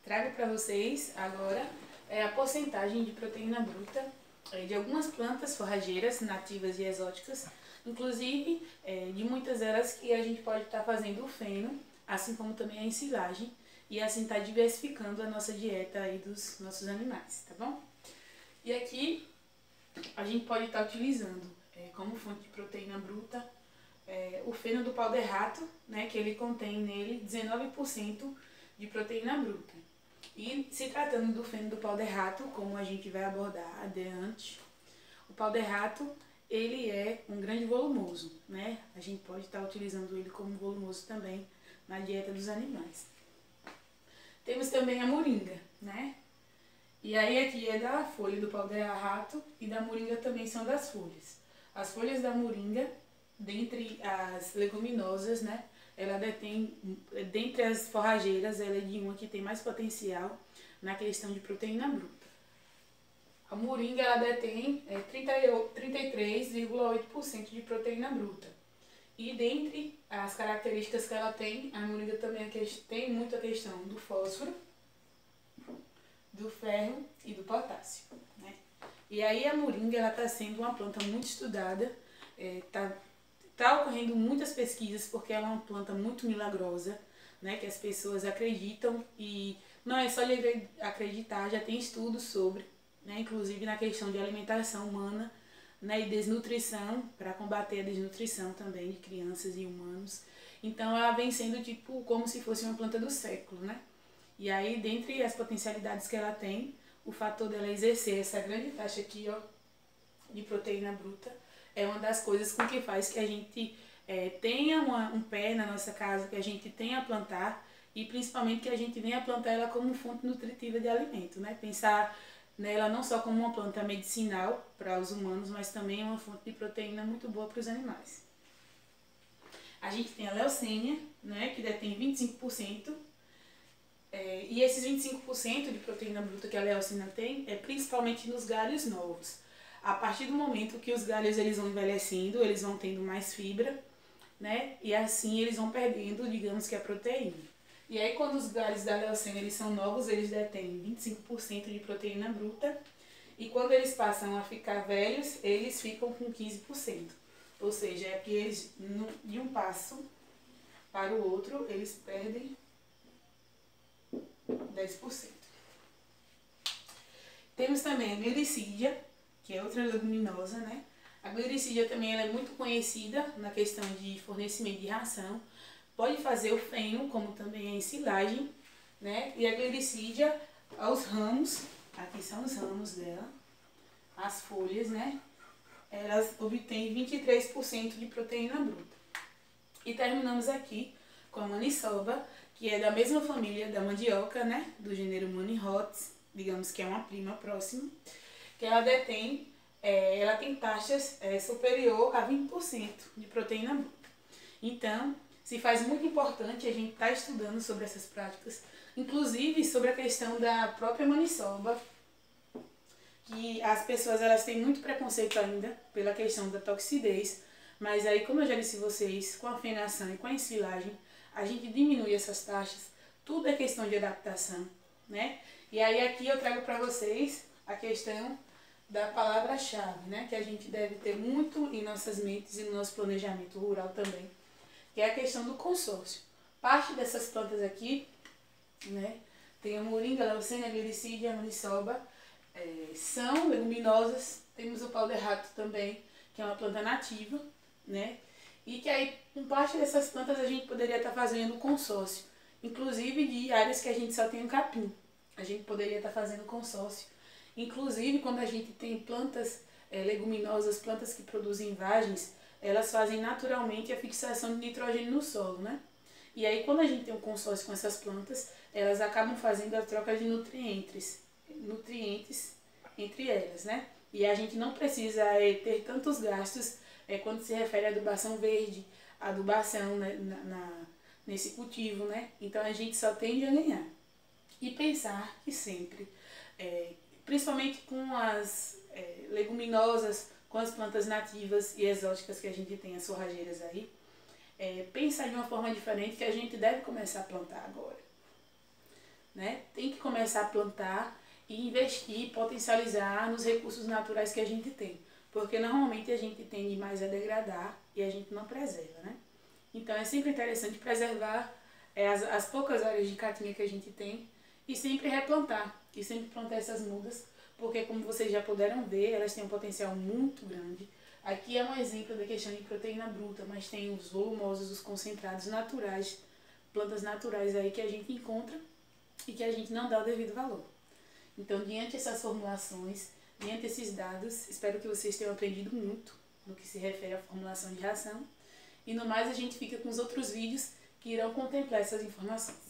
Trago para vocês agora a porcentagem de proteína bruta de algumas plantas forrageiras nativas e exóticas, inclusive de muitas delas que a gente pode estar fazendo o feno, assim como também a ensilagem, e assim estar diversificando a nossa dieta aí dos nossos animais, tá bom? E aqui a gente pode estar utilizando como fonte de proteína bruta o feno do pau de rato, né, que ele contém nele 19% de proteína bruta. E se tratando do feno do pau de rato, como a gente vai abordar adiante, o pau de rato ele é um grande volumoso, né? A gente pode estar utilizando ele como volumoso também na dieta dos animais. Temos também a moringa, né? E aí aqui é da folha do pau de rato e da moringa também são das folhas. As folhas da moringa, dentre as leguminosas, né? Ela detém, dentre as forrageiras, ela é de uma que tem mais potencial na questão de proteína bruta. A moringa ela detém 33,8% de proteína bruta. E dentre as características que ela tem, a moringa também tem muito a questão do fósforo, do ferro e do potássio, né? E aí a moringa ela está sendo uma planta muito estudada, tá ocorrendo muitas pesquisas porque ela é uma planta muito milagrosa, né? Que as pessoas acreditam e não é só de acreditar, já tem estudos sobre, né? Inclusive na questão de alimentação humana, né? E desnutrição, para combater a desnutrição também de crianças e humanos. Então ela vem sendo tipo como se fosse uma planta do século, né? E aí, dentre as potencialidades que ela tem, o fator dela exercer essa grande taxa aqui, ó, de proteína bruta, é uma das coisas com que faz que a gente tenha um pé na nossa casa, que a gente tenha a plantar e principalmente que a gente venha plantar ela como fonte nutritiva de alimento, né? Pensar nela não só como uma planta medicinal para os humanos, mas também uma fonte de proteína muito boa para os animais. A gente tem a leucênia, né, que detém 25%. E esses 25% de proteína bruta que a leucina tem é principalmente nos galhos novos. A partir do momento que os galhos eles vão envelhecendo, eles vão tendo mais fibra, né? E assim eles vão perdendo, digamos que a proteína. E aí quando os galhos da leucina eles são novos, eles detêm 25% de proteína bruta. E quando eles passam a ficar velhos, eles ficam com 15%. Ou seja, é que eles, de um passo para o outro, eles perdem 10%. Temos também a glicídia, que é outra leguminosa, né? A glicídia também ela é muito conhecida na questão de fornecimento de ração. Pode fazer o feno, como também a ensilagem, né? E a glicídia, aos ramos, aqui são os ramos dela, as folhas, né? Elas obtêm 23% de proteína bruta. E terminamos aqui com a maniçoba, que é da mesma família da mandioca, né? Do gênero Manihot, digamos que é uma prima próxima, que ela detém, ela tem taxas superior a 20% de proteína bruta. Então, se faz muito importante a gente estar estudando sobre essas práticas, inclusive sobre a questão da própria maniçoba, que as pessoas elas têm muito preconceito ainda pela questão da toxidez, mas aí, como eu já disse a vocês, com a fenação e com a ensilagem, a gente diminui essas taxas, tudo é questão de adaptação, né? E aí aqui eu trago para vocês a questão da palavra-chave, né? Que a gente deve ter muito em nossas mentes e no nosso planejamento rural também, que é a questão do consórcio. Parte dessas plantas aqui, né? Tem a moringa, a leucênia, a glicídia, a maniçoba, são leguminosas. Temos o pau de rato também, que é uma planta nativa, né? E que aí, com parte dessas plantas, a gente poderia estar fazendo consórcio. Inclusive de áreas que a gente só tem um capim. A gente poderia estar fazendo consórcio. Inclusive, quando a gente tem plantas leguminosas, plantas que produzem vagens, elas fazem naturalmente a fixação de nitrogênio no solo, né? E aí, quando a gente tem um consórcio com essas plantas, elas acabam fazendo a troca de nutrientes entre elas, né? E a gente não precisa ter tantos gastos quando se refere à adubação verde, adubação, né, nesse cultivo, né? Então a gente só tende a ganhar. E pensar que sempre, principalmente com as leguminosas, com as plantas nativas e exóticas que a gente tem, as forrageiras aí, pensar de uma forma diferente que a gente deve começar a plantar agora, né? Tem que começar a plantar e investir, potencializar nos recursos naturais que a gente tem. Porque normalmente a gente tende mais a degradar e a gente não preserva, né? Então é sempre interessante preservar as poucas áreas de caatinga que a gente tem e sempre replantar. E sempre plantar essas mudas, porque como vocês já puderam ver, elas têm um potencial muito grande. Aqui é um exemplo da questão de proteína bruta, mas tem os volumosos, os concentrados naturais, plantas naturais aí que a gente encontra e que a gente não dá o devido valor. Então, diante dessas formulações, diante desses dados, espero que vocês tenham aprendido muito no que se refere à formulação de ração. E no mais, a gente fica com os outros vídeos que irão contemplar essas informações.